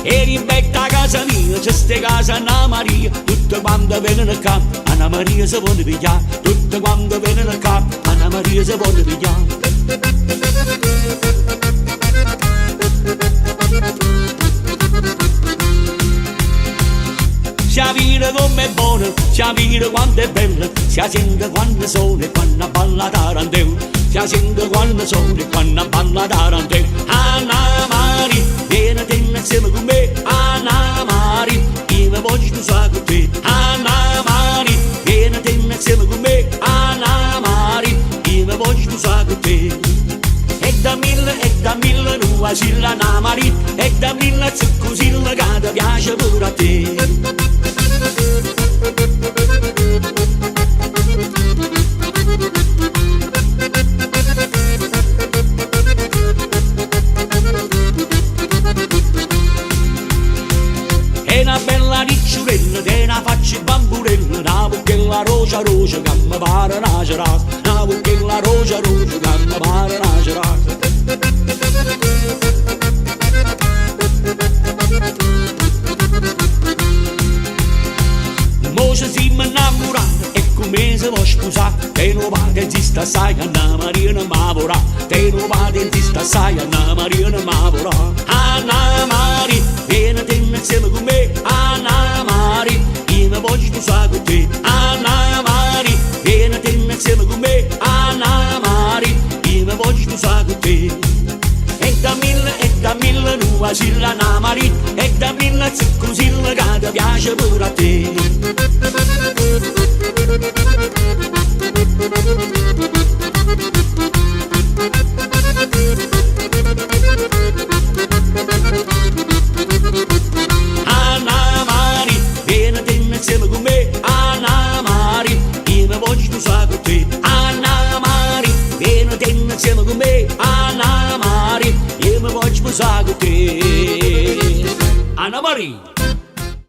E rispetta a casa mia, c'è ste casa Annamaria, tutte quando vengono qua, Annamaria si vuole pigliare, tutte quando vengono qua, Annamaria si vuole pigliare. Si vede com'è buona, si vede quanto è bella, si sente quando sono e quando balla tarantella, si sente quando sono e quando balla tarantella. Annamaria, vieni te insieme con me, Annamaria, io mi voglio sposare con te. Annamaria, vieni te insieme con me, Annamaria, io mi voglio sposare con te. E da mille nuove silla Annamaria, e da mille zuccosilla che ti piace pure a te. E una bella ricciurella, te una faccia bamburella, una buchella rocia rocia che mi pare una cerasa, una buchella rocia rocia che mi pare una cerasa. Mo ci siamo innamorati e come si può sposare, te non va che esiste assai, Annamaria non mi vorrà, te non va che esiste assai, Annamaria non mi vorrà. Annamaria, vieni te insieme con me, Annamaria, io mi voglio sposare con te. Annamaria, vieni te insieme con me, Annamaria, io mi voglio sposare con te. E da mille nuove silla Annamaria, e da mille zuccosilla che ti piace pure a te. Annamaria, vieni te insieme con me, Annamaria, io mi voglio sposare con te. Annamaria, vieni te insieme con me, Annamaria, io mi voglio sposare con te. Annamaria.